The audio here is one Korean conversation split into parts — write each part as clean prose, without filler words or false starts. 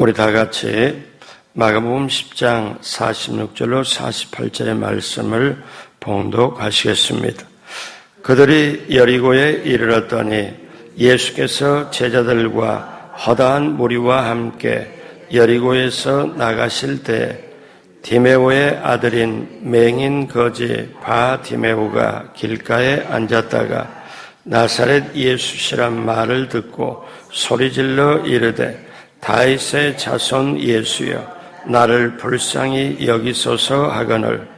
우리 다 같이 마가복음 10장 46절로 48절의 말씀을 봉독하시겠습니다. 그들이 여리고에 이르렀더니 예수께서 제자들과 허다한 무리와 함께 여리고에서 나가실 때 디메오의 아들인 맹인 거지 바디메오가 길가에 앉았다가 나사렛 예수시란 말을 듣고 소리질러 이르되 다윗의 자손 예수여 나를 불쌍히 여기소서 하거늘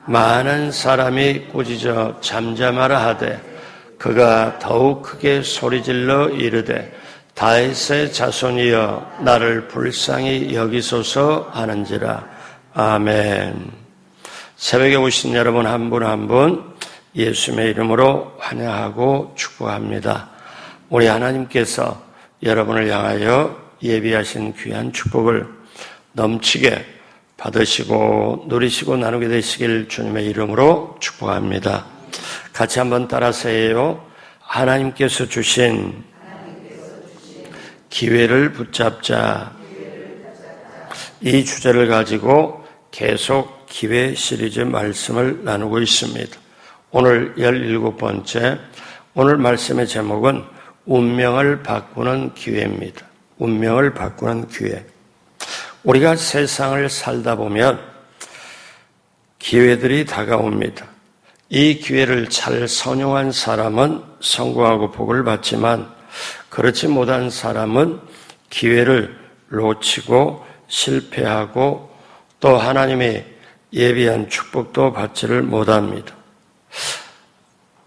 많은 사람이 꾸짖어 잠잠하라 하되 그가 더욱 크게 소리질러 이르되 다윗의 자손이여 나를 불쌍히 여기소서 하는지라. 아멘. 새벽에 오신 여러분 한 분 한 분 예수님의 이름으로 환영하고 축복합니다. 우리 하나님께서 여러분을 향하여 예비하신 귀한 축복을 넘치게 받으시고 누리시고 나누게 되시길 주님의 이름으로 축복합니다. 같이 한번 따라서 해요. 하나님께서 주신 기회를 붙잡자. 이 주제를 가지고 계속 기회 시리즈 말씀을 나누고 있습니다. 오늘 17번째, 오늘 말씀의 제목은 운명을 바꾸는 기회입니다. 운명을 바꾸는 기회. 우리가 세상을 살다 보면 기회들이 다가옵니다. 이 기회를 잘 선용한 사람은 성공하고 복을 받지만 그렇지 못한 사람은 기회를 놓치고 실패하고 또 하나님이 예비한 축복도 받지를 못합니다.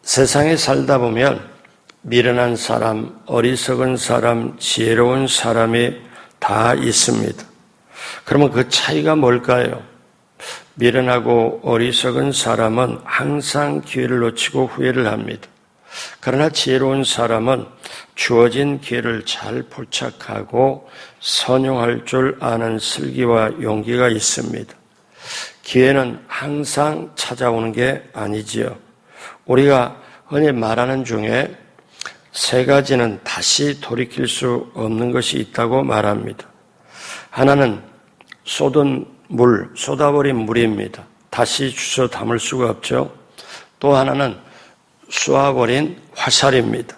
세상에 살다 보면 미련한 사람, 어리석은 사람, 지혜로운 사람이 다 있습니다. 그러면 그 차이가 뭘까요? 미련하고 어리석은 사람은 항상 기회를 놓치고 후회를 합니다. 그러나 지혜로운 사람은 주어진 기회를 잘 포착하고 선용할 줄 아는 슬기와 용기가 있습니다. 기회는 항상 찾아오는 게 아니지요. 우리가 흔히 말하는 중에 세 가지는 다시 돌이킬 수 없는 것이 있다고 말합니다. 하나는 쏟아버린 물입니다. 다시 주워 담을 수가 없죠. 또 하나는 쏘아버린 화살입니다.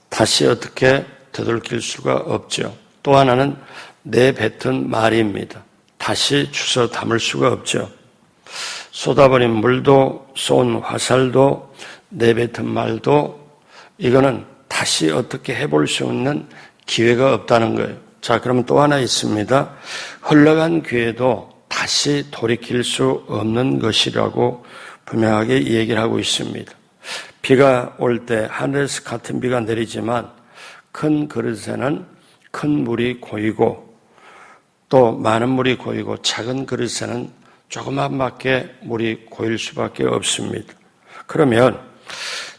다시 어떻게 되돌릴 수가 없죠. 또 하나는 내뱉은 말입니다. 다시 주워 담을 수가 없죠. 쏟아버린 물도 쏜 화살도 내뱉은 말도 이거는 다시 어떻게 해볼 수 있는 기회가 없다는 거예요. 자, 그러면 또 하나 있습니다. 흘러간 기회도 다시 돌이킬 수 없는 것이라고 분명하게 얘기를 하고 있습니다. 비가 올 때 하늘에서 같은 비가 내리지만 큰 그릇에는 큰 물이 고이고 또 많은 물이 고이고 작은 그릇에는 조그만 밖에 물이 고일 수밖에 없습니다. 그러면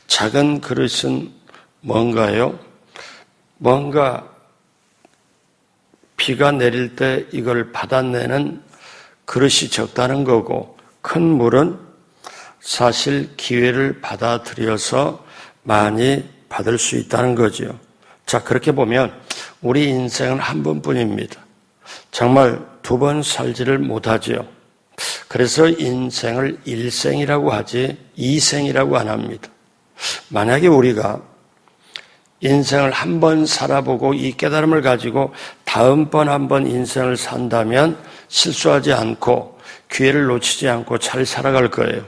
작은 그릇은 뭔가요? 뭔가 비가 내릴 때 이걸 받아내는 그릇이 적다는 거고 큰 물은 사실 기회를 받아들여서 많이 받을 수 있다는 거죠. 자, 그렇게 보면 우리 인생은 한 번뿐입니다. 정말 두 번 살지를 못하지요. 그래서 인생을 일생이라고 하지 이생이라고 안 합니다. 만약에 우리가 인생을 한 번 살아보고 이 깨달음을 가지고 다음번 한번 인생을 산다면 실수하지 않고 기회를 놓치지 않고 잘 살아갈 거예요.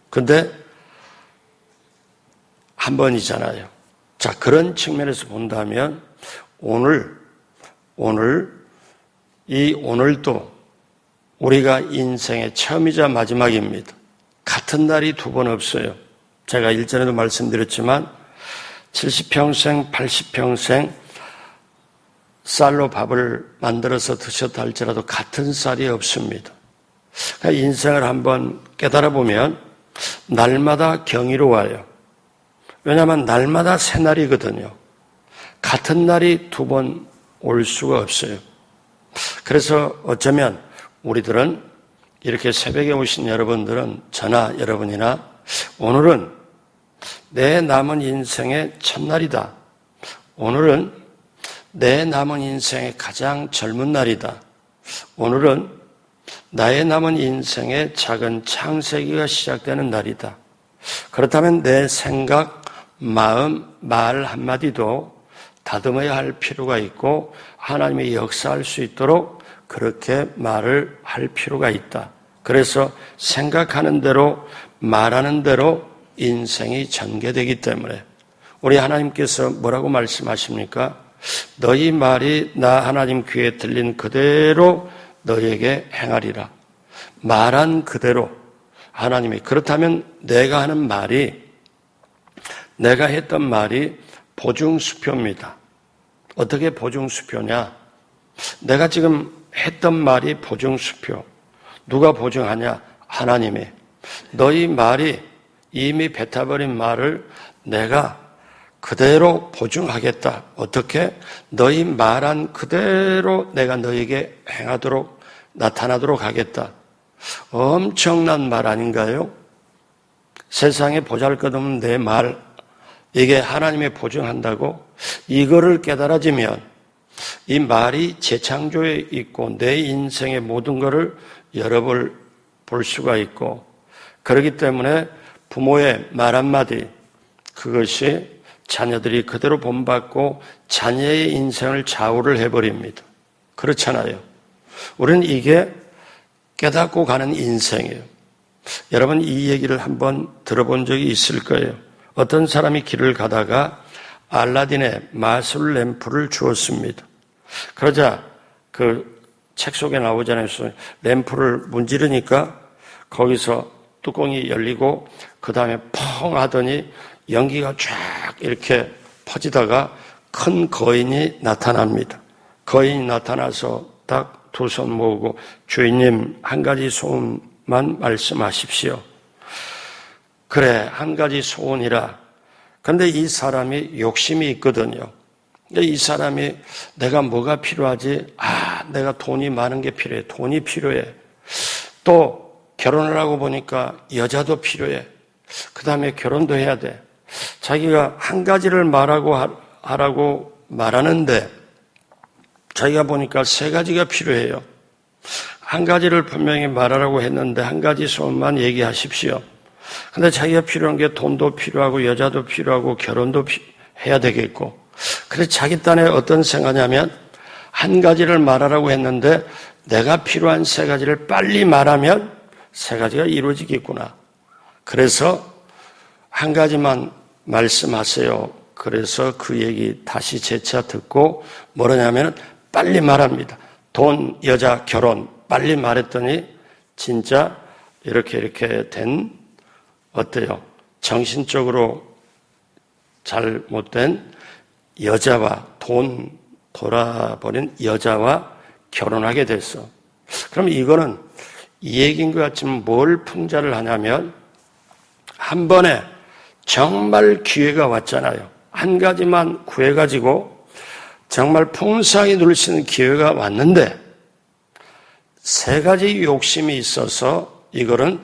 근데 한 번이잖아요. 자, 그런 측면에서 본다면 오늘도 우리가 인생의 처음이자 마지막입니다. 같은 날이 두 번 없어요. 제가 일전에도 말씀드렸지만 70평생, 80평생 쌀로 밥을 만들어서 드셨다 할지라도 같은 쌀이 없습니다. 그러니까 인생을 한번 깨달아 보면 날마다 경이로워요. 왜냐하면 날마다 새 날이거든요. 같은 날이 두 번 올 수가 없어요. 그래서 어쩌면 우리들은 이렇게 새벽에 오신 여러분들은 저나 여러분이나 오늘은 내 남은 인생의 첫날이다. 오늘은 내 남은 인생의 가장 젊은 날이다. 오늘은 나의 남은 인생의 작은 창세기가 시작되는 날이다. 그렇다면 내 생각, 마음, 말 한마디도 다듬어야 할 필요가 있고 하나님이 역사할 수 있도록 그렇게 말을 할 필요가 있다. 그래서 생각하는 대로 말하는 대로 인생이 전개되기 때문에 우리 하나님께서 뭐라고 말씀하십니까? 너희 말이 나 하나님 귀에 들린 그대로 너희에게 행하리라. 말한 그대로 하나님이 그렇다면 내가 하는 말이 내가 했던 말이 보증수표입니다. 어떻게 보증수표냐? 내가 지금 했던 말이 보증수표. 누가 보증하냐? 하나님이. 너희 말이 이미 뱉어버린 말을 내가 그대로 보증하겠다. 어떻게? 너희 말한 그대로 내가 너에게 행하도록 나타나도록 하겠다. 엄청난 말 아닌가요? 세상에 보잘것없는 내 말, 이게 하나님이 보증한다고? 이거를 깨달아지면 이 말이 재창조에 있고 내 인생의 모든 것을 열어볼 수가 있고, 그렇기 때문에 부모의 말 한마디, 그것이 자녀들이 그대로 본받고 자녀의 인생을 좌우를 해버립니다. 그렇잖아요. 우리는 이게 깨닫고 가는 인생이에요. 여러분 이 얘기를 한번 들어본 적이 있을 거예요. 어떤 사람이 길을 가다가 알라딘의 마술 램프를 주었습니다. 그러자 그 책 속에 나오잖아요. 램프를 문지르니까 거기서 뚜껑이 열리고 그 다음에 펑 하더니 연기가 쫙 이렇게 퍼지다가 큰 거인이 나타납니다. 거인이 나타나서 딱 두 손 모으고 주인님 한 가지 소원만 말씀하십시오. 그래 한 가지 소원이라. 그런데 이 사람이 욕심이 있거든요. 이 사람이 내가 뭐가 필요하지? 내가 돈이 많은 게 필요해. 돈이 필요해. 또 결혼을 하고 보니까 여자도 필요해. 그 다음에 결혼도 해야 돼. 자기가 한 가지를 하라고 말하는데 자기가 보니까 세 가지가 필요해요. 한 가지를 분명히 말하라고 했는데 한 가지 소원만 얘기하십시오. 근데 자기가 필요한 게 돈도 필요하고 여자도 필요하고 결혼도 해야 되겠고, 그래서 자기 딴에 어떤 생각이냐면 한 가지를 말하라고 했는데 내가 필요한 세 가지를 빨리 말하면 세 가지가 이루어지겠구나. 그래서 한 가지만 말씀하세요. 그래서 그 얘기 다시 재차 듣고 뭐라냐면 빨리 말합니다. 돈, 여자, 결혼 빨리 말했더니 진짜 이렇게 된 어때요? 정신적으로 잘못된 여자와 돈 돌아버린 여자와 결혼하게 됐어. 그럼 이거는 이 얘기인 것 같지만 뭘 풍자를 하냐면 한 번에 정말 기회가 왔잖아요. 한 가지만 구해가지고 정말 풍성히 누릴 수 있는 기회가 왔는데 세 가지 욕심이 있어서 이거는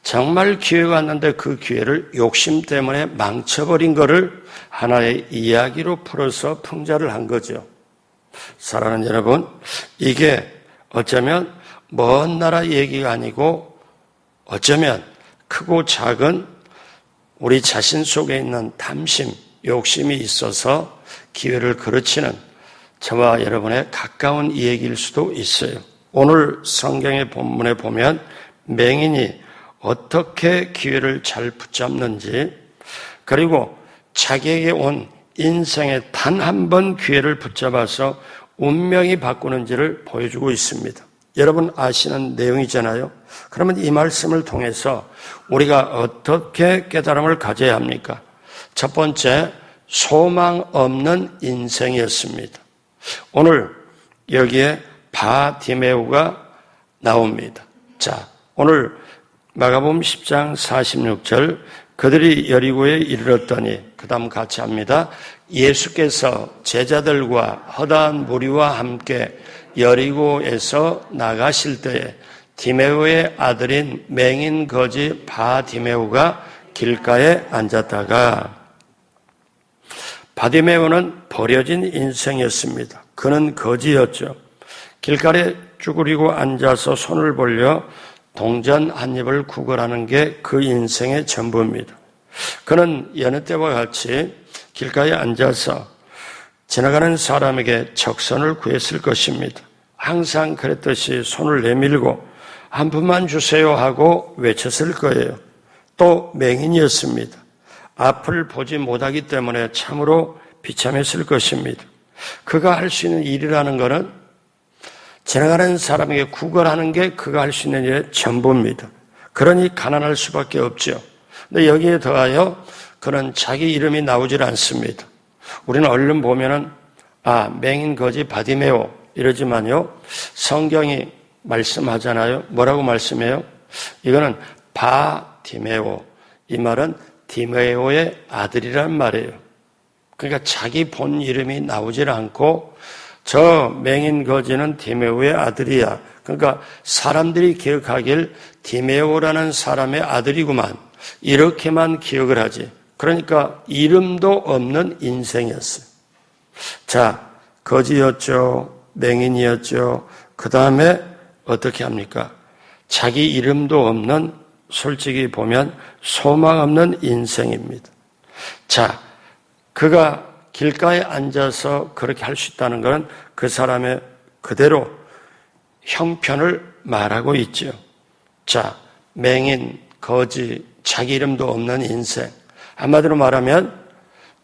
정말 기회가 왔는데 그 기회를 욕심 때문에 망쳐버린 거를 하나의 이야기로 풀어서 풍자를 한 거죠. 사랑하는 여러분, 이게 어쩌면 먼 나라 얘기가 아니고 어쩌면 크고 작은 우리 자신 속에 있는 탐심, 욕심이 있어서 기회를 그르치는 저와 여러분의 가까운 이야기일 수도 있어요. 오늘 성경의 본문에 보면 맹인이 어떻게 기회를 잘 붙잡는지, 그리고 자기에게 온 인생의 단 한 번 기회를 붙잡아서 운명이 바꾸는지를 보여주고 있습니다. 여러분 아시는 내용이잖아요. 그러면 이 말씀을 통해서 우리가 어떻게 깨달음을 가져야 합니까? 첫 번째, 소망 없는 인생이었습니다. 오늘 여기에 바디메오가 나옵니다. 자, 오늘 마가복음 10장 46절, 그들이 여리고에 이르렀더니, 그 다음 같이 합니다. 예수께서 제자들과 허다한 무리와 함께 여리고에서 나가실 때에 디메오의 아들인 맹인 거지 바디메오가 길가에 앉았다가, 바디메오는 버려진 인생이었습니다. 그는 거지였죠. 길가에 쭈그리고 앉아서 손을 벌려 동전 한 입을 구걸하는 게 그 인생의 전부입니다. 그는 여느 때와 같이 길가에 앉아서 지나가는 사람에게 적선을 구했을 것입니다. 항상 그랬듯이 손을 내밀고 한 푼만 주세요 하고 외쳤을 거예요. 또 맹인이었습니다. 앞을 보지 못하기 때문에 참으로 비참했을 것입니다. 그가 할 수 있는 일이라는 것은 지나가는 사람에게 구걸하는 게 그가 할 수 있는 일의 전부입니다. 그러니 가난할 수밖에 없죠. 근데 여기에 더하여 그는 자기 이름이 나오질 않습니다. 우리는 얼른 보면은 맹인 거지 바디메오 이러지만요. 성경이 말씀하잖아요. 뭐라고 말씀해요? 이거는 바디메오. 이 말은 디메오의 아들이란 말이에요. 그러니까 자기 본 이름이 나오질 않고 저 맹인 거지는 디메오의 아들이야. 그러니까 사람들이 기억하길 디메오라는 사람의 아들이구만. 이렇게만 기억을 하지. 그러니까 이름도 없는 인생이었어요. 자, 거지였죠. 맹인이었죠. 그 다음에 어떻게 합니까? 자기 이름도 없는, 솔직히 보면 소망 없는 인생입니다. 자, 그가 길가에 앉아서 그렇게 할 수 있다는 것은 그 사람의 그대로 형편을 말하고 있죠. 자, 맹인, 거지, 자기 이름도 없는 인생. 한마디로 말하면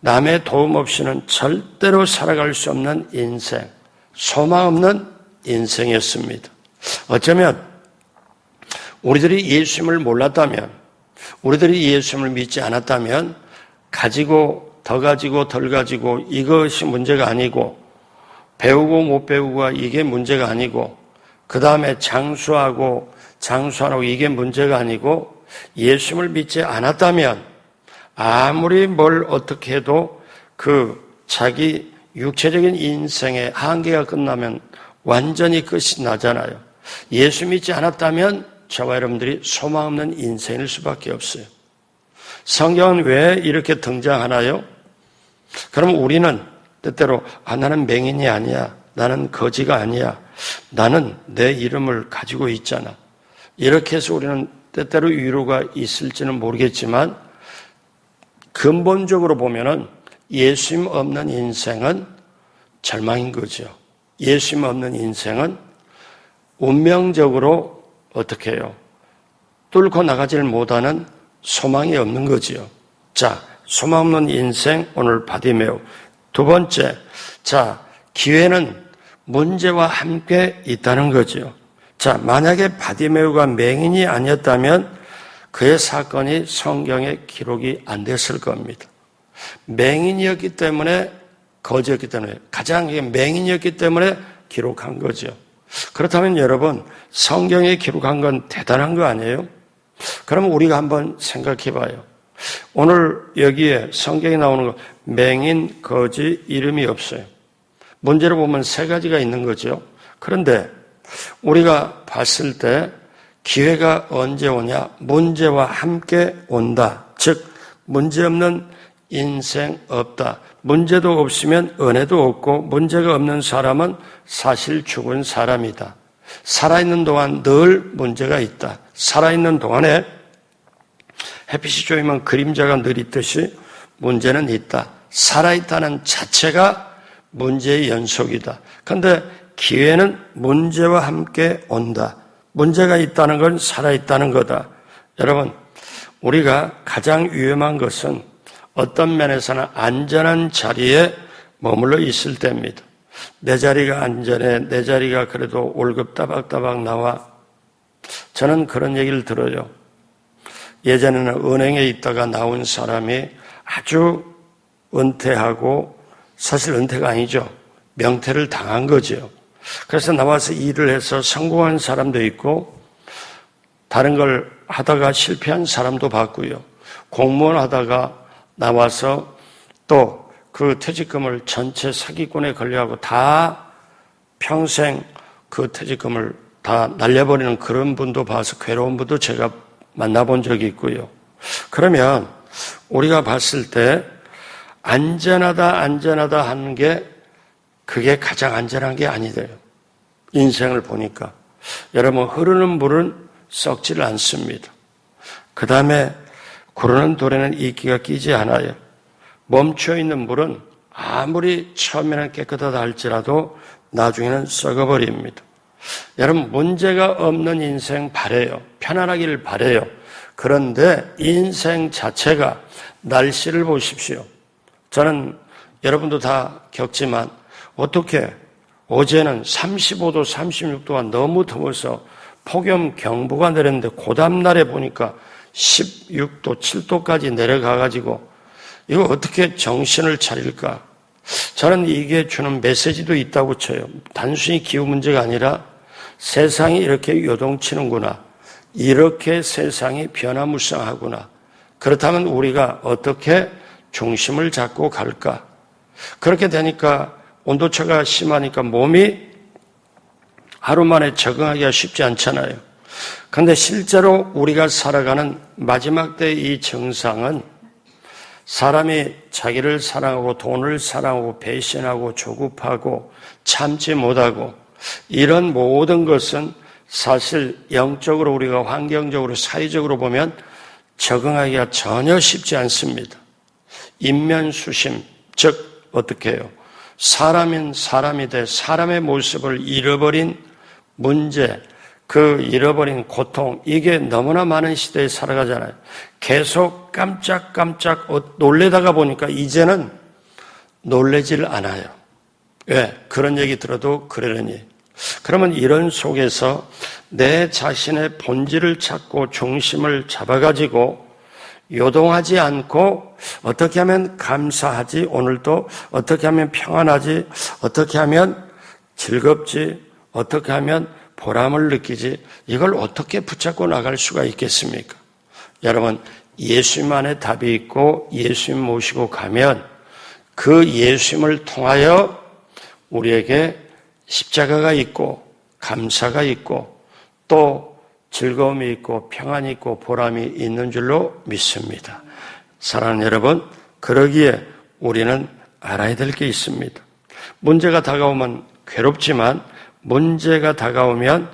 남의 도움 없이는 절대로 살아갈 수 없는 인생, 소망 없는 인생이었습니다. 어쩌면 우리들이 예수님을 몰랐다면, 우리들이 예수님을 믿지 않았다면 가지고 더 가지고 덜 가지고 이것이 문제가 아니고 배우고 못 배우고가 이게 문제가 아니고 그 다음에 장수하고 장수 안 하고 이게 문제가 아니고 예수님을 믿지 않았다면 아무리 뭘 어떻게 해도 그 자기 육체적인 인생의 한계가 끝나면 완전히 끝이 나잖아요. 예수 믿지 않았다면 저와 여러분들이 소망 없는 인생일 수밖에 없어요. 성경은 왜 이렇게 등장하나요? 그럼 우리는 때때로 나는 맹인이 아니야. 나는 거지가 아니야. 나는 내 이름을 가지고 있잖아. 이렇게 해서 우리는 때때로 위로가 있을지는 모르겠지만 근본적으로 보면은 예수님 없는 인생은 절망인 거죠. 예수님 없는 인생은 운명적으로 어떻게 해요? 뚫고 나가질 못하는 소망이 없는 거지요. 자, 소망 없는 인생 오늘 바디메오. 두 번째, 자, 기회는 문제와 함께 있다는 거죠. 자, 만약에 바디메오가 맹인이 아니었다면 그의 사건이 성경에 기록이 안 됐을 겁니다. 맹인이었기 때문에, 거지였기 때문에, 가장 맹인이었기 때문에 기록한 거죠. 그렇다면 여러분, 성경에 기록한 건 대단한 거 아니에요? 그럼 우리가 한번 생각해 봐요. 오늘 여기에 성경에 나오는 거 맹인, 거지 이름이 없어요. 문제로 보면 세 가지가 있는 거죠. 그런데 우리가 봤을 때 기회가 언제 오냐? 문제와 함께 온다. 즉 문제 없는 인생 없다. 문제도 없으면 은혜도 없고 문제가 없는 사람은 사실 죽은 사람이다. 살아있는 동안 늘 문제가 있다. 살아있는 동안에 햇빛이 조이면 그림자가 늘 있듯이 문제는 있다. 살아있다는 자체가 문제의 연속이다. 그런데 기회는 문제와 함께 온다. 문제가 있다는 건 살아있다는 거다. 여러분, 우리가 가장 위험한 것은 어떤 면에서는 안전한 자리에 머물러 있을 때입니다. 내 자리가 안전해, 내 자리가 그래도 월급 따박따박 나와. 저는 그런 얘기를 들어요. 예전에는 은행에 있다가 나온 사람이 아주 은퇴하고, 사실 은퇴가 아니죠. 명퇴를 당한 거죠. 그래서 나와서 일을 해서 성공한 사람도 있고 다른 걸 하다가 실패한 사람도 봤고요. 공무원 하다가 나와서 또 그 퇴직금을 전체 사기꾼에 걸려하고 다 평생 그 퇴직금을 다 날려버리는 그런 분도 봐서 괴로운 분도 제가 만나본 적이 있고요. 그러면 우리가 봤을 때 안전하다 하는 게 그게 가장 안전한 게 아니래요. 인생을 보니까. 여러분, 흐르는 물은 썩지를 않습니다. 그 다음에 구르는 돌에는 이끼가 끼지 않아요. 멈춰있는 물은 아무리 처음에는 깨끗하다 할지라도 나중에는 썩어버립니다. 여러분, 문제가 없는 인생 바래요. 편안하기를 바래요. 그런데 인생 자체가 날씨를 보십시오. 저는 여러분도 다 겪지만 어떻게 어제는 35도, 36도가 너무 더워서 폭염경보가 내렸는데 그 다음날에 보니까 16도, 7도까지 내려가가지고 이거 어떻게 정신을 차릴까? 저는 이게 주는 메시지도 있다고 쳐요. 단순히 기후 문제가 아니라 세상이 이렇게 요동치는구나. 이렇게 세상이 변화무쌍하구나. 그렇다면 우리가 어떻게 중심을 잡고 갈까? 그렇게 되니까 온도차가 심하니까 몸이 하루 만에 적응하기가 쉽지 않잖아요. 그런데 실제로 우리가 살아가는 마지막 때의 이 정상은 사람이 자기를 사랑하고 돈을 사랑하고 배신하고 조급하고 참지 못하고 이런 모든 것은 사실 영적으로 우리가 환경적으로 사회적으로 보면 적응하기가 전혀 쉽지 않습니다. 인면수심, 즉 어떻게 해요? 사람인 사람이 돼 사람의 모습을 잃어버린 문제, 그 잃어버린 고통, 이게 너무나 많은 시대에 살아가잖아요. 계속 깜짝깜짝 놀래다가 보니까 이제는 놀래질 않아요. 왜? 그런 얘기 들어도 그러려니. 그러면 이런 속에서 내 자신의 본질을 찾고 중심을 잡아가지고 요동하지 않고 어떻게 하면 감사하지, 오늘도 어떻게 하면 평안하지, 어떻게 하면 즐겁지, 어떻게 하면 보람을 느끼지, 이걸 어떻게 붙잡고 나갈 수가 있겠습니까? 여러분, 예수님만의 답이 있고 예수님 모시고 가면 그 예수님을 통하여 우리에게 십자가가 있고 감사가 있고 또 즐거움이 있고 평안이 있고 보람이 있는 줄로 믿습니다. 사랑하는 여러분, 그러기에 우리는 알아야 될 게 있습니다. 문제가 다가오면 괴롭지만 문제가 다가오면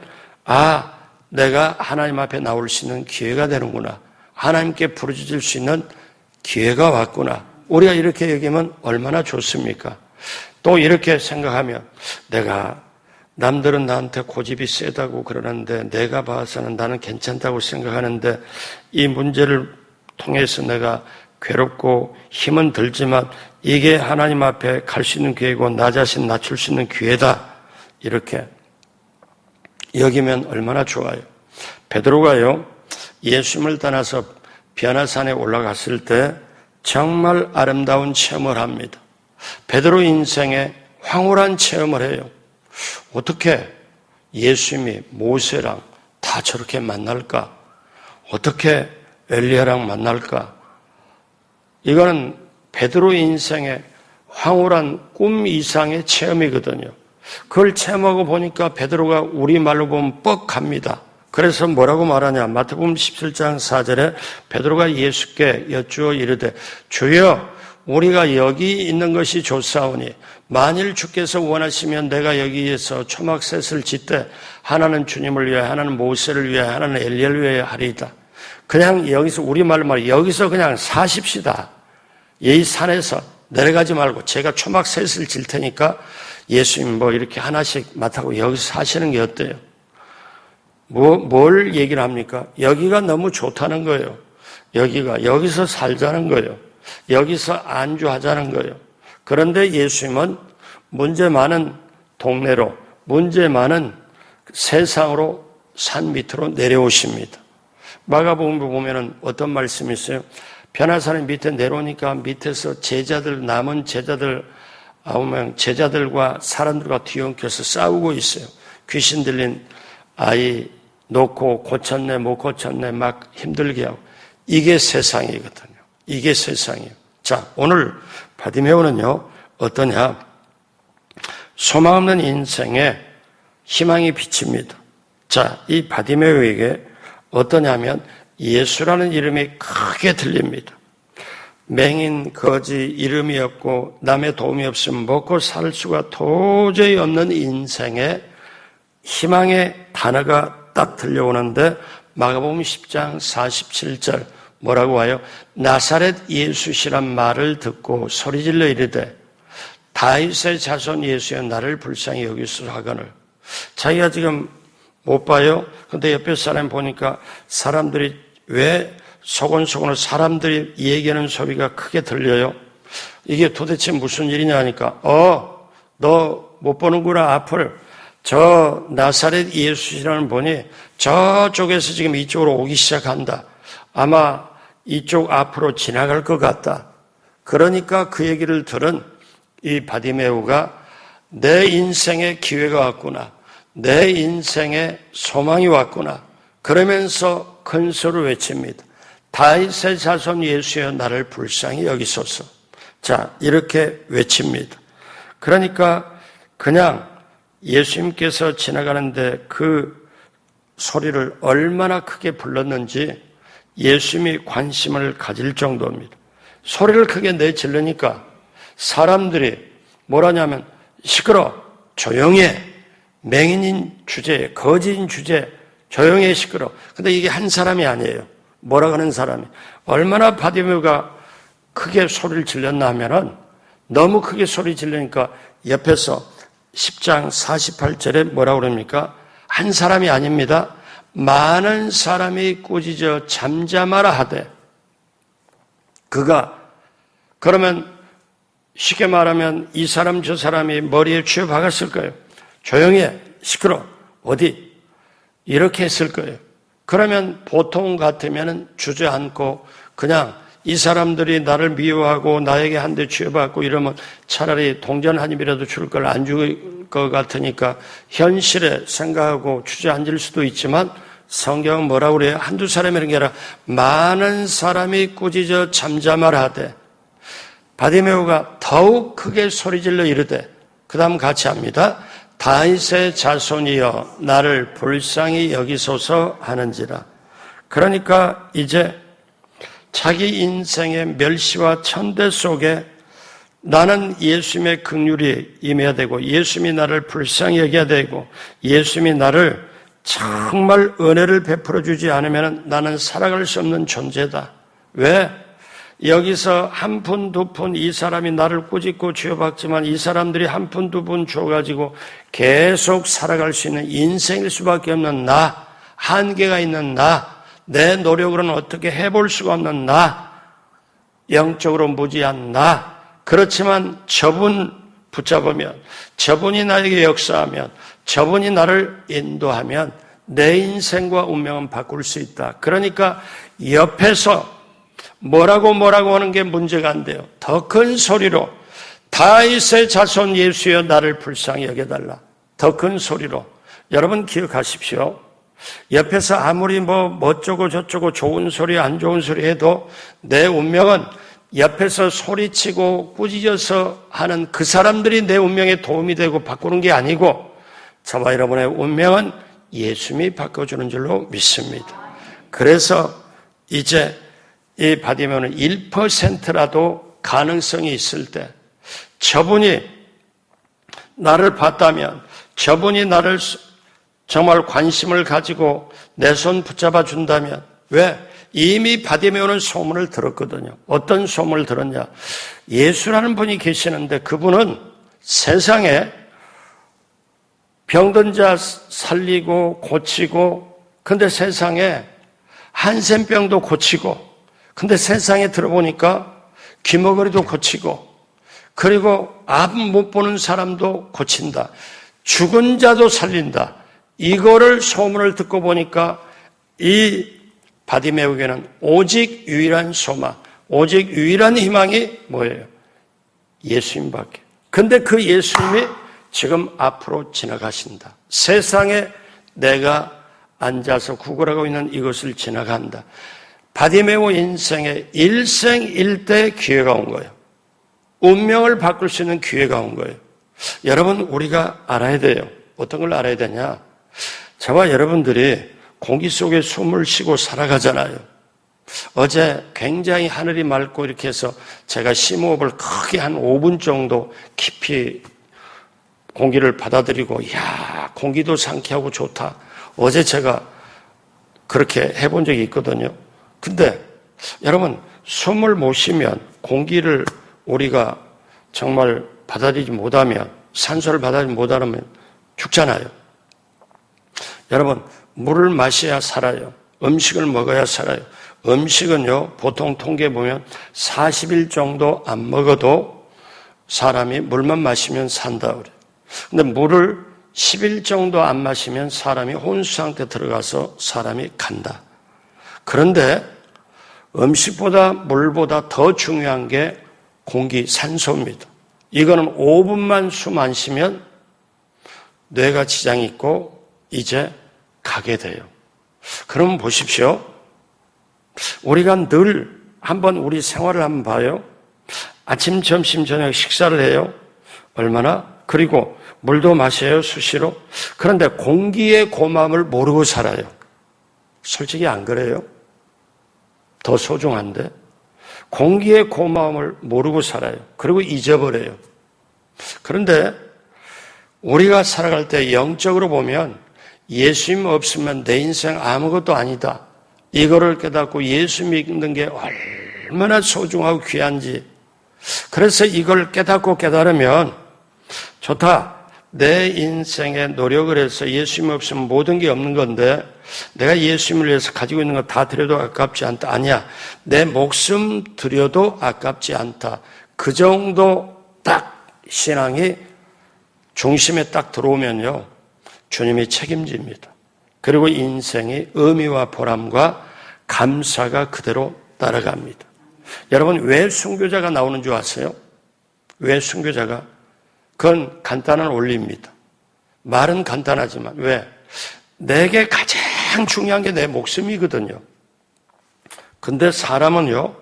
내가 하나님 앞에 나올 수 있는 기회가 되는구나. 하나님께 부르짖을 수 있는 기회가 왔구나. 우리가 이렇게 여기면 얼마나 좋습니까? 또 이렇게 생각하면 남들은 나한테 고집이 세다고 그러는데 내가 봐서는 나는 괜찮다고 생각하는데 이 문제를 통해서 내가 괴롭고 힘은 들지만 이게 하나님 앞에 갈 수 있는 기회고 나 자신 낮출 수 있는 기회다. 이렇게 여기면 얼마나 좋아요. 베드로가요, 예수님을 떠나서 변화산에 올라갔을 때 정말 아름다운 체험을 합니다. 베드로 인생에 황홀한 체험을 해요. 어떻게 예수님이 모세랑 다 저렇게 만날까? 어떻게 엘리야랑 만날까? 이거는 베드로 인생의 황홀한 꿈 이상의 체험이거든요. 그걸 체험하고 보니까 베드로가 우리말로 보면 뻑합니다. 그래서 뭐라고 말하냐? 마태복음 17장 4절에 베드로가 예수께 여쭈어 이르되 주여 우리가 여기 있는 것이 좋사오니 만일 주께서 원하시면 내가 여기에서 초막셋을 짓되 하나는 주님을 위하여 하나는 모세를 위하여 하나는 엘리야를 위하여 하리이다. 그냥 여기서 우리말로 말해 여기서 그냥 사십시다. 이 산에서 내려가지 말고 제가 초막셋을 질 테니까 예수님 이렇게 하나씩 맡아고 여기서 사시는 게 어때요? 뭘 얘기를 합니까? 여기가 너무 좋다는 거예요. 여기서 살자는 거예요. 여기서 안주하자는 거예요. 그런데 예수님은 문제 많은 동네로, 문제 많은 세상으로 산 밑으로 내려오십니다. 마가복음 보면은 어떤 말씀이 있어요? 변화산 밑에 내려오니까 밑에서 남은 제자들 9명, 제자들과 사람들과 뒤엉켜서 싸우고 있어요. 귀신 들린 아이 놓고 고쳤네, 못 고쳤네, 막 힘들게 하고. 이게 세상이거든요. 이게 세상이에요. 자, 오늘 바디메오는요, 어떠냐? 소망 없는 인생에 희망이 비칩니다. 자, 이 바디메오에게 어떠냐면 예수라는 이름이 크게 들립니다. 맹인, 거지, 이름이 없고 남의 도움이 없으면 먹고 살 수가 도저히 없는 인생에 희망의 단어가 딱 들려오는데 마가복음 10장 47절 뭐라고 와요? 나사렛 예수시란 말을 듣고 소리질러 이르되 다윗의 자손 예수여 나를 불쌍히 여기소서 하거늘. 자기가 지금 못 봐요? 근데 옆에 사람 보니까 사람들이 왜 소곤소곤 사람들이 얘기하는 소리가 크게 들려요? 이게 도대체 무슨 일이냐 하니까 너 못 보는구나 앞을. 저 나사렛 예수시라는 분이 저쪽에서 지금 이쪽으로 오기 시작한다. 아마 이쪽 앞으로 지나갈 것 같다. 그러니까 그 얘기를 들은 이 바디메오가 내 인생의 기회가 왔구나. 내 인생의 소망이 왔구나. 그러면서 큰 소리로 외칩니다. 다윗의 자손 예수여 나를 불쌍히 여기소서. 자, 이렇게 외칩니다. 그러니까 그냥 예수님께서 지나가는데 그 소리를 얼마나 크게 불렀는지 예수님이 관심을 가질 정도입니다. 소리를 크게 내질르니까 사람들이 뭐라냐면 시끄러, 조용히 해, 맹인인 주제에, 거지인 주제에 조용히 해, 시끄러. 근데 이게 한 사람이 아니에요. 뭐라고 하는 사람이. 얼마나 바디메오가 크게 소리를 질렀나 하면은 너무 크게 소리 질르니까 옆에서 10장 48절에 뭐라고 그럽니까? 한 사람이 아닙니다. 많은 사람이 꾸짖어 잠잠하라 하되 그가 그러면 쉽게 말하면 이 사람 저 사람이 머리에 쥐어 박았을 거예요. 조용히 해, 시끄러, 어디 이렇게 했을 거예요. 그러면 보통 같으면 주저앉고 그냥 이 사람들이 나를 미워하고 나에게 한 대 쥐어받고 이러면 차라리 동전 한 입이라도 줄 걸 안 줄 것 같으니까 현실에 생각하고 주저앉을 수도 있지만 성경은 뭐라고 그래요? 한두 사람이라는 게 아니라 많은 사람이 꾸짖어 잠잠하라 하되 바디메오가 더욱 크게 소리질러 이르되 그 다음 같이 합니다. 다윗의 자손이여 나를 불쌍히 여기소서 하는지라. 그러니까 이제 자기 인생의 멸시와 천대 속에 나는 예수님의 긍휼이 임해야 되고 예수님이 나를 불쌍히 여겨야 되고 예수님이 나를 정말 은혜를 베풀어 주지 않으면 나는 살아갈 수 없는 존재다. 왜? 여기서 한 푼, 두 푼 이 사람이 나를 꾸짖고 쥐어박지만 이 사람들이 한 푼, 두 푼 줘가지고 계속 살아갈 수 있는 인생일 수밖에 없는 나, 한계가 있는 나, 내 노력으로는 어떻게 해볼 수가 없는 나, 영적으로 무지한 나. 그렇지만 저분 붙잡으면, 저분이 나에게 역사하면, 저분이 나를 인도하면 내 인생과 운명은 바꿀 수 있다. 그러니까 옆에서 뭐라고 하는 게 문제가 안 돼요. 더 큰 소리로 다윗의 자손 예수여 나를 불쌍히 여겨달라. 더 큰 소리로. 여러분 기억하십시오. 옆에서 아무리 어쩌고 저쩌고 좋은 소리 안 좋은 소리 해도 내 운명은 옆에서 소리치고 꾸짖어서 하는 그 사람들이 내 운명에 도움이 되고 바꾸는 게 아니고 저와 여러분의 운명은 예수님이 바꿔주는 줄로 믿습니다. 그래서 이제 이 바디메오는 1%라도 가능성이 있을 때 저분이 나를 봤다면 저분이 나를 정말 관심을 가지고 내 손 붙잡아 준다면 왜? 이미 바디메오는 소문을 들었거든요. 어떤 소문을 들었냐? 예수라는 분이 계시는데 그분은 세상에 병든 자 살리고 고치고 근데 세상에 한센병도 고치고 근데 세상에 들어보니까 귀머거리도 고치고 그리고 앞 못 보는 사람도 고친다. 죽은 자도 살린다. 이거를 소문을 듣고 보니까 이 바디메오에게는 오직 유일한 소망, 오직 유일한 희망이 뭐예요? 예수님밖에. 근데 그 예수님이 지금 앞으로 지나가신다. 세상에 내가 앉아서 구걸하고 있는 이것을 지나간다. 바디메오 인생에 일생일대 기회가 온 거예요. 운명을 바꿀 수 있는 기회가 온 거예요. 여러분 우리가 알아야 돼요. 어떤 걸 알아야 되냐? 저와 여러분들이 공기 속에 숨을 쉬고 살아가잖아요. 어제 굉장히 하늘이 맑고 이렇게 해서 제가 심호흡을 크게 한 5분 정도 깊이 공기를 받아들이고, 이야, 공기도 상쾌하고 좋다. 어제 제가 그렇게 해본 적이 있거든요. 근데 여러분, 숨을 못 쉬면, 공기를 우리가 정말 받아들이지 못하면, 산소를 받아들이지 못하면 죽잖아요. 여러분, 물을 마셔야 살아요. 음식을 먹어야 살아요. 음식은요, 보통 통계 보면 40일 정도 안 먹어도 사람이 물만 마시면 산다 그래요. 근데 물을 10일 정도 안 마시면 사람이 혼수 상태에 들어가서 사람이 간다. 그런데 음식보다 물보다 더 중요한 게 공기, 산소입니다. 이거는 5분만 숨 안 쉬면 뇌가 지장이 있고 이제 가게 돼요. 그럼 보십시오. 우리가 늘 한번 우리 생활을 한번 봐요. 아침, 점심, 저녁 식사를 해요. 얼마나? 그리고 물도 마셔요, 수시로. 그런데 공기의 고마움을 모르고 살아요. 솔직히 안 그래요? 더 소중한데. 공기의 고마움을 모르고 살아요. 그리고 잊어버려요. 그런데 우리가 살아갈 때 영적으로 보면 예수님 없으면 내 인생 아무것도 아니다. 이거를 깨닫고 예수 믿는 게 얼마나 소중하고 귀한지. 그래서 이걸 깨닫으면 좋다. 내 인생에 노력을 해서 예수님 없으면 모든 게 없는 건데 내가 예수님을 위해서 가지고 있는 거 다 드려도 아깝지 않다. 아니야. 내 목숨 드려도 아깝지 않다. 그 정도 딱 신앙이 중심에 딱 들어오면요. 주님이 책임집니다. 그리고 인생의 의미와 보람과 감사가 그대로 따라갑니다. 여러분, 왜 순교자가 나오는 줄 아세요? 왜 순교자가? 그건 간단한 원리입니다. 말은 간단하지만 왜? 내게 가장 중요한 게 내 목숨이거든요. 근데 사람은요,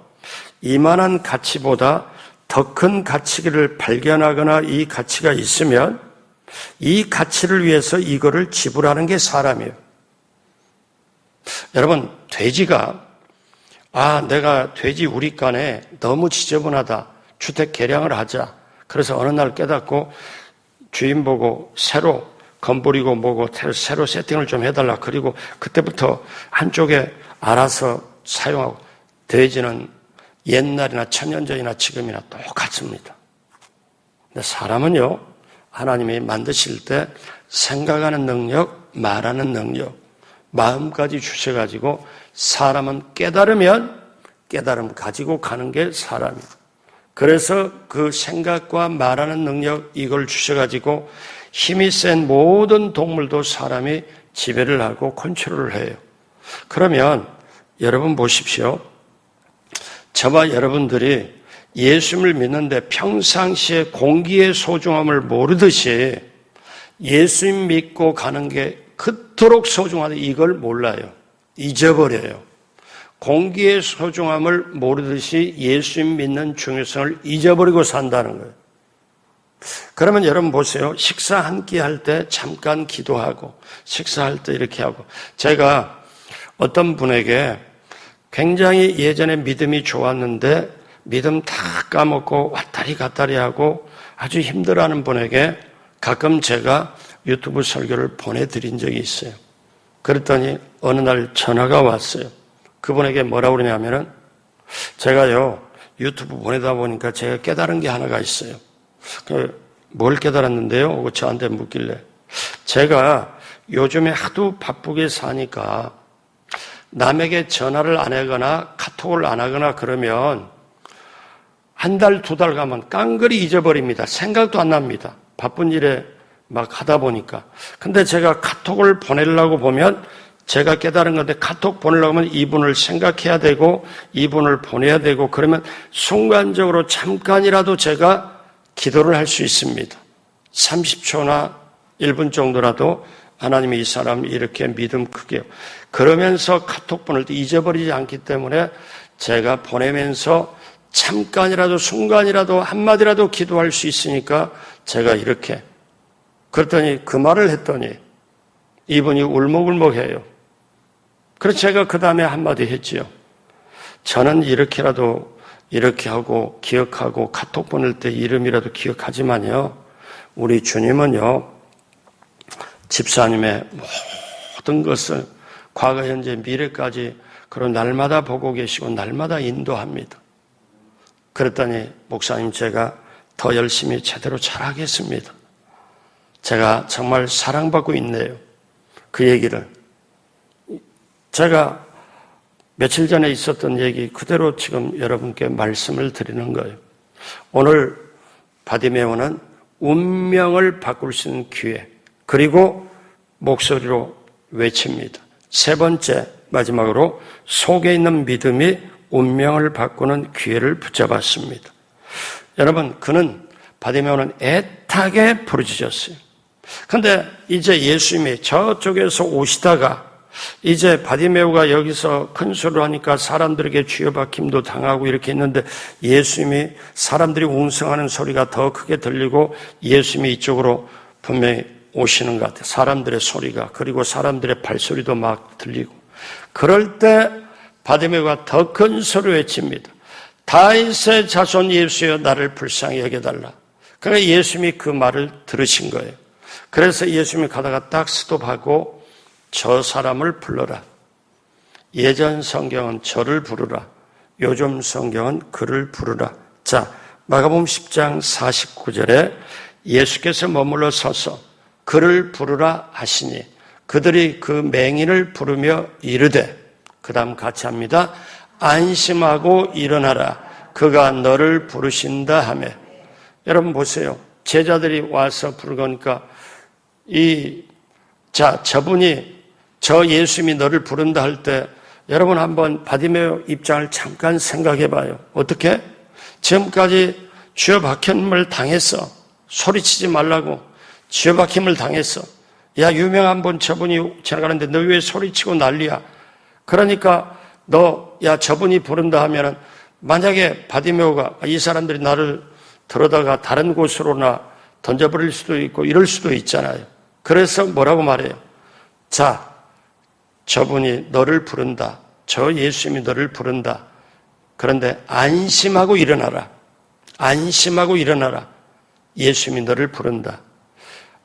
이만한 가치보다 더 큰 가치를 발견하거나 이 가치가 있으면 이 가치를 위해서 이거를 지불하는 게 사람이에요. 여러분, 돼지가 내가 돼지 우리간에 너무 지저분하다. 주택 개량을 하자. 그래서 어느 날 깨닫고 주인 보고 새로 건물이고 뭐고 새로 세팅을 좀 해달라. 그리고 그때부터 한쪽에 알아서 사용하고. 돼지는 옛날이나 천년 전이나 지금이나 똑같습니다. 근데 사람은요, 하나님이 만드실 때 생각하는 능력, 말하는 능력, 마음까지 주셔가지고 사람은 깨달으면 깨달음 가지고 가는 게 사람이에요. 그래서 그 생각과 말하는 능력 이걸 주셔가지고 힘이 센 모든 동물도 사람이 지배를 하고 컨트롤을 해요. 그러면 여러분 보십시오. 저와 여러분들이 예수님을 믿는데 평상시에 공기의 소중함을 모르듯이 예수님 믿고 가는 게 그토록 소중하다 이걸 몰라요. 잊어버려요. 공기의 소중함을 모르듯이 예수님 믿는 중요성을 잊어버리고 산다는 거예요. 그러면 여러분 보세요. 식사 한 끼 할 때 잠깐 기도하고 식사할 때 이렇게 하고 제가 어떤 분에게 굉장히 예전에 믿음이 좋았는데 믿음 다 까먹고 왔다리 갔다리 하고 아주 힘들어하는 분에게 가끔 제가 유튜브 설교를 보내드린 적이 있어요. 그랬더니 어느 날 전화가 왔어요. 그분에게 뭐라고 그러냐면은 제가요 유튜브 보내다 보니까 제가 깨달은 게 하나가 있어요. 뭘 깨달았는데요? 하고 저한테 묻길래 제가 요즘에 하도 바쁘게 사니까 남에게 전화를 안 하거나 카톡을 안 하거나 그러면 한 달, 두 달 가면 깡그리 잊어버립니다. 생각도 안 납니다. 바쁜 일에 막 하다 보니까. 근데 제가 카톡을 보내려고 보면 제가 깨달은 건데 카톡 보내려고 하면 이분을 생각해야 되고 이분을 보내야 되고 그러면 순간적으로 잠깐이라도 제가 기도를 할 수 있습니다. 30초나 1분 정도라도 하나님이 이 사람 이렇게 믿음 크게 그러면서 카톡 보낼 때 잊어버리지 않기 때문에 제가 보내면서 잠깐이라도 순간이라도 한마디라도 기도할 수 있으니까 제가 이렇게 그랬더니 그 말을 했더니 이분이 울먹울먹해요. 그래서 제가 그 다음에 한마디 했지요. 저는 이렇게라도 이렇게 하고 기억하고 카톡 보낼 때 이름이라도 기억하지만요. 우리 주님은요. 집사님의 모든 것을 과거, 현재, 미래까지 그런 날마다 보고 계시고 날마다 인도합니다. 그랬더니 목사님 제가 더 열심히 제대로 잘하겠습니다. 제가 정말 사랑받고 있네요. 그 얘기를. 제가 며칠 전에 있었던 얘기 그대로 지금 여러분께 말씀을 드리는 거예요. 오늘 바디메오는 운명을 바꿀 수 있는 기회, 그리고 목소리로 외칩니다. 세 번째, 마지막으로 속에 있는 믿음이 운명을 바꾸는 기회를 붙잡았습니다. 여러분, 그는 바디메오는 애타게 부르짖었어요. 그런데 이제 예수님이 저쪽에서 오시다가 이제 바디메오가 여기서 큰 소리를 하니까 사람들에게 쥐어박힘도 당하고 이렇게 했는데 예수님이 사람들이 웅성하는 소리가 더 크게 들리고 예수님이 이쪽으로 분명히 오시는 것 같아요. 사람들의 소리가, 그리고 사람들의 발소리도 막 들리고. 그럴 때 바디메오가 더 큰 소리를 외칩니다. 다윗의 자손 예수여 나를 불쌍히 여겨달라. 그러니까 예수님이 그 말을 들으신 거예요. 그래서 예수님이 가다가 딱 스톱하고 저 사람을 불러라. 예전 성경은 저를 부르라. 요즘 성경은 그를 부르라. 자, 마가복음 10장 49절에 예수께서 머물러 서서 그를 부르라 하시니 그들이 그 맹인을 부르며 이르되, 그 다음 같이 합니다. 안심하고 일어나라. 그가 너를 부르신다 하며. 여러분 보세요. 제자들이 와서 부르니까 저분이 저 예수님이 너를 부른다 할 때 여러분 한번 바디메오 입장을 잠깐 생각해 봐요. 어떻게? 지금까지 쥐어박힘을 당했어. 소리치지 말라고 쥐어박힘을 당했어. 야, 유명한 분 저분이 지나가는데 너 왜 소리치고 난리야? 그러니까 야, 저분이 부른다 하면은 만약에 바디메오가 이 사람들이 나를 들어다가 다른 곳으로나 던져버릴 수도 있고 이럴 수도 있잖아요. 그래서 뭐라고 말해요? 자, 저분이 너를 부른다. 저 예수님이 너를 부른다. 그런데 안심하고 일어나라. 안심하고 일어나라. 예수님이 너를 부른다.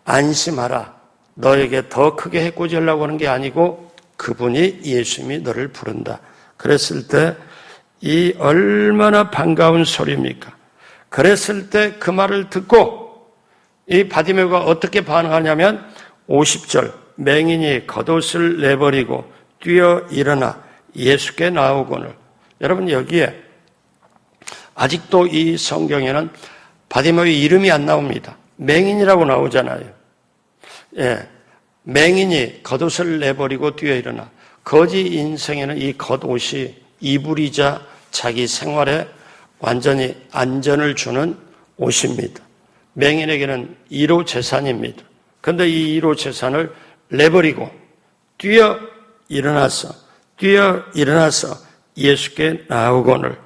안심하라. 너에게 더 크게 해코지하려고 하는 게 아니고 그분이 예수님이 너를 부른다. 그랬을 때 이 얼마나 반가운 소리입니까? 그랬을 때 그 말을 듣고 이 바디메오가 어떻게 반응하냐면 50절 맹인이 겉옷을 내버리고 뛰어 일어나 예수께 나오거늘. 여러분 여기에 아직도 이 성경에는 바디메오의 이름이 안 나옵니다. 맹인이라고 나오잖아요. 예, 맹인이 겉옷을 내버리고 뛰어 일어나. 거지 인생에는 이 겉옷이 이불이자 자기 생활에 완전히 안전을 주는 옷입니다. 맹인에게는 1호 재산입니다. 그런데 이 1호 재산을 내버리고 뛰어 일어나서 예수께 나오거늘.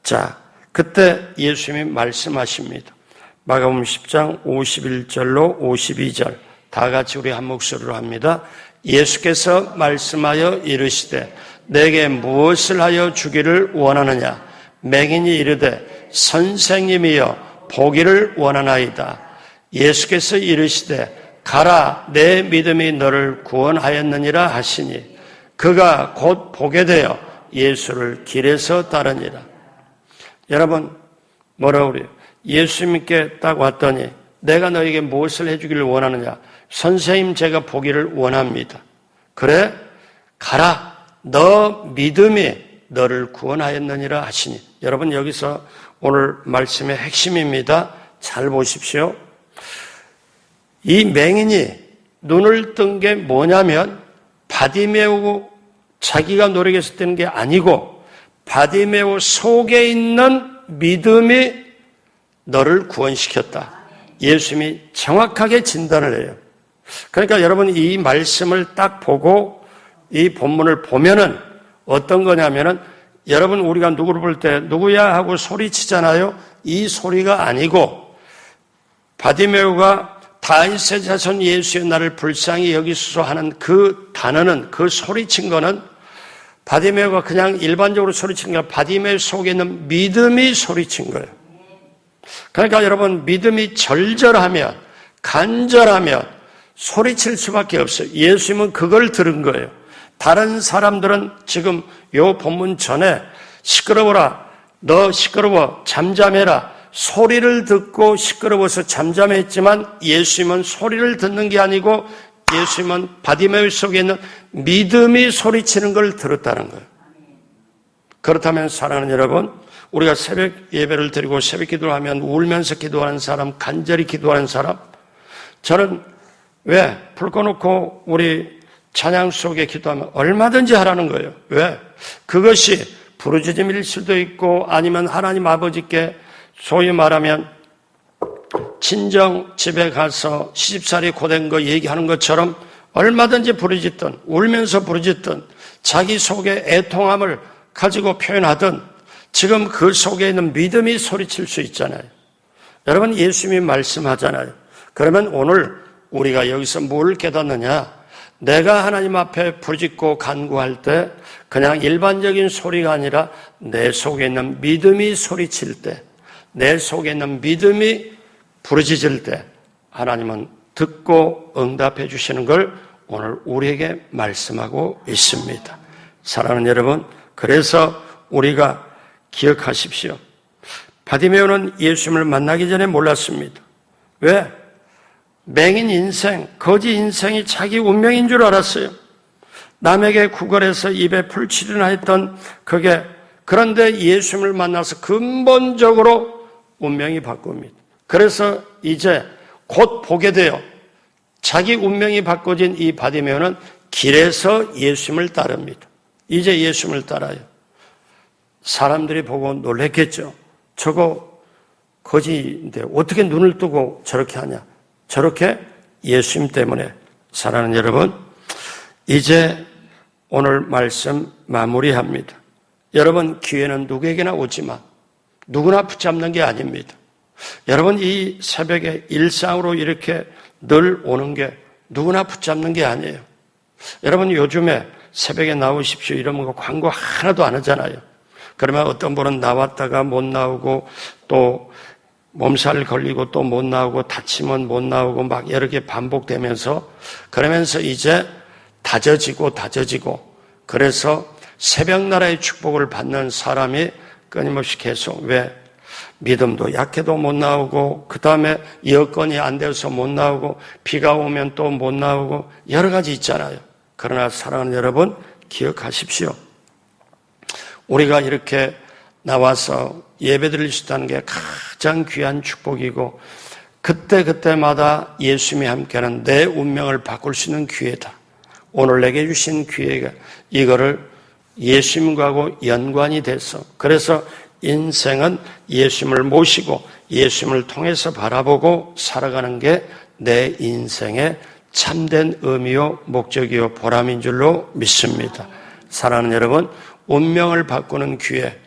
자, 그때 예수님이 말씀하십니다. 마가복음 10장 51절로 52절 다 같이 우리 한 목소리로 합니다. 예수께서 말씀하여 이르시되 내게 무엇을 하여 주기를 원하느냐? 맹인이 이르되 선생님이여 보기를 원하나이다. 예수께서 이르시되 가라 내 믿음이 너를 구원하였느니라 하시니 그가 곧 보게 되어 예수를 길에서 따르니라. 여러분 뭐라고 그래요? 예수님께 딱 왔더니 내가 너에게 무엇을 해주기를 원하느냐? 선생님 제가 보기를 원합니다. 그래? 가라. 너 믿음이 너를 구원하였느니라 하시니. 여러분 여기서 오늘 말씀의 핵심입니다. 잘 보십시오. 이 맹인이 눈을 뜬 게 뭐냐면 바디메오 자기가 노력했을 때는 게 아니고 바디메오 속에 있는 믿음이 너를 구원시켰다. 예수님이 정확하게 진단을 해요. 그러니까 여러분 이 말씀을 딱 보고 이 본문을 보면은 어떤 거냐면은 여러분 우리가 누구를 볼 때 누구야 하고 소리치잖아요. 이 소리가 아니고 바디메오가 다윗의 자손 예수의 나를 불쌍히 여기소서 하는 그 단어는 그 소리친 거는 바디메오가 그냥 일반적으로 소리치는 게 아니라 바디메오 속에 있는 믿음이 소리친 거예요. 그러니까 여러분, 믿음이 절절하면, 간절하면 소리칠 수밖에 없어요. 예수님은 그걸 들은 거예요. 다른 사람들은 지금 요 본문 전에 시끄러워라, 너 시끄러워, 잠잠해라, 소리를 듣고 시끄러워서 잠잠했지만 예수님은 소리를 듣는 게 아니고 예수님은 바디메오 속에 있는 믿음이 소리치는 걸 들었다는 거예요. 그렇다면 사랑하는 여러분, 우리가 새벽 예배를 드리고 새벽 기도를 하면 울면서 기도하는 사람, 간절히 기도하는 사람, 저는 왜? 불 꺼놓고 우리 찬양 속에 기도하면 얼마든지 하라는 거예요. 왜? 그것이 부르짖음일 수도 있고 아니면 하나님 아버지께 소위 말하면 친정 집에 가서 시집살이 고된 거 얘기하는 것처럼 얼마든지 부르짖든 울면서 부르짖든 자기 속의 애통함을 가지고 표현하든 지금 그 속에 있는 믿음이 소리칠 수 있잖아요. 여러분, 예수님이 말씀하잖아요. 그러면 오늘 우리가 여기서 뭘 깨닫느냐? 내가 하나님 앞에 부르짖고 간구할 때 그냥 일반적인 소리가 아니라 내 속에 있는 믿음이 소리칠 때, 내 속에 있는 믿음이 부르짖을 때 하나님은 듣고 응답해 주시는 걸 오늘 우리에게 말씀하고 있습니다. 사랑하는 여러분, 그래서 우리가 기억하십시오. 바디메오는 예수님을 만나기 전에 몰랐습니다. 왜? 맹인 인생, 거지 인생이 자기 운명인 줄 알았어요. 남에게 구걸해서 입에 풀칠이나 했던 그게, 그런데 예수님을 만나서 근본적으로 운명이 바뀝니다. 그래서 이제 곧 보게 돼요. 자기 운명이 바꿔진 이 바디메오는 길에서 예수님을 따릅니다. 이제 예수님을 따라요. 사람들이 보고 놀랬겠죠. 저거 거지인데 어떻게 눈을 뜨고 저렇게 하냐. 저렇게 예수님 때문에. 사랑하는 여러분, 이제 오늘 말씀 마무리합니다. 여러분, 기회는 누구에게나 오지만 누구나 붙잡는 게 아닙니다. 여러분, 이 새벽에 일상으로 이렇게 늘 오는 게 누구나 붙잡는 게 아니에요. 여러분, 요즘에 새벽에 나오십시오 이러면 광고 하나도 안 하잖아요. 그러면 어떤 분은 나왔다가 못 나오고 또 몸살 걸리고 또 못 나오고 다치면 못 나오고 막 여러 개 반복되면서 그러면서 이제 다져지고 그래서 새벽나라의 축복을 받는 사람이 끊임없이 계속 왜? 믿음도 약해도 못 나오고 그 다음에 여건이 안 돼서 못 나오고 비가 오면 또 못 나오고 여러 가지 있잖아요. 그러나 사랑하는 여러분, 기억하십시오. 우리가 이렇게 나와서 예배드릴 수 있다는 게 가장 귀한 축복이고 그때마다 예수님이 함께하는 내 운명을 바꿀 수 있는 기회다. 오늘 내게 주신 기회가 이거를 예수님과고 연관이 돼서 그래서 인생은 예수님을 모시고 예수님을 통해서 바라보고 살아가는 게 내 인생의 참된 의미요 목적이요 보람인 줄로 믿습니다. 사랑하는 여러분, 운명을 바꾸는 기회,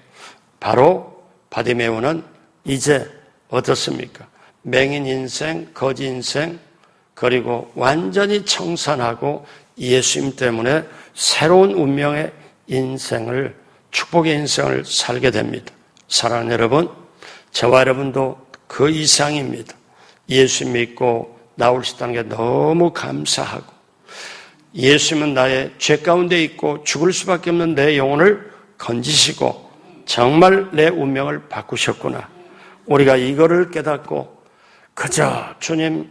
바로 바디메오는 이제 어떻습니까? 맹인 인생, 거지 인생, 그리고 완전히 청산하고 예수님 때문에 새로운 운명의 인생을, 축복의 인생을 살게 됩니다. 사랑하는 여러분, 저와 여러분도 그 이상입니다. 예수 믿고 나올 수 있다는 게 너무 감사하고 예수님은 나의 죄 가운데 있고 죽을 수밖에 없는 내 영혼을 건지시고 정말 내 운명을 바꾸셨구나. 우리가 이거를 깨닫고 그저 주님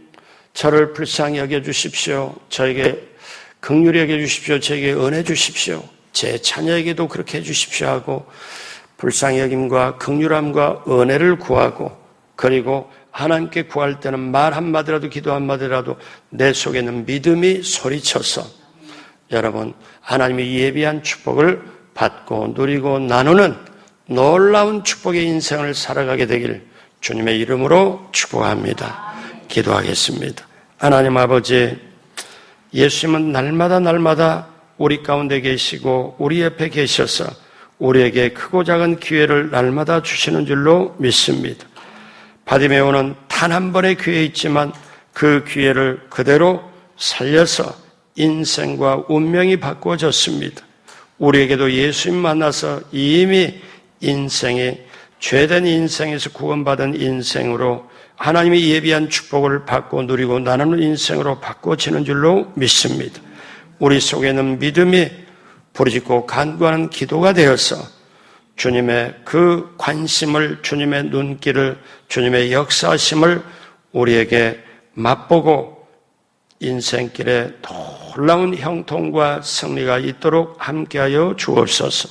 저를 불쌍히 여겨주십시오. 저에게 긍휼히 여겨주십시오. 저에게 은혜 주십시오. 제 자녀에게도 그렇게 해주십시오 하고 불쌍히 여김과 긍휼함과 은혜를 구하고 그리고 하나님께 구할 때는 말 한마디라도 기도 한마디라도 내 속에 있는 믿음이 소리쳐서 여러분 하나님이 예비한 축복을 받고 누리고 나누는 놀라운 축복의 인생을 살아가게 되길 주님의 이름으로 축복합니다. 기도하겠습니다. 하나님 아버지, 예수님은 날마다 우리 가운데 계시고 우리 옆에 계셔서 우리에게 크고 작은 기회를 날마다 주시는 줄로 믿습니다. 바디메오는 단 한 번의 기회 있지만 그 기회를 그대로 살려서 인생과 운명이 바꾸어졌습니다. 우리에게도 예수님 만나서 이미 인생이 죄된 인생에서 구원받은 인생으로 하나님이 예비한 축복을 받고 누리고 나누는 인생으로 바꿔지는 줄로 믿습니다. 우리 속에는 믿음이 부르짖고 간구하는 기도가 되어서 주님의 그 관심을, 주님의 눈길을, 주님의 역사심을 우리에게 맛보고 인생길에 놀라운 형통과 승리가 있도록 함께하여 주옵소서.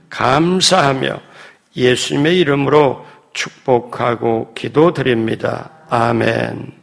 감사하며 예수님의 이름으로 축복하고 기도드립니다. 아멘.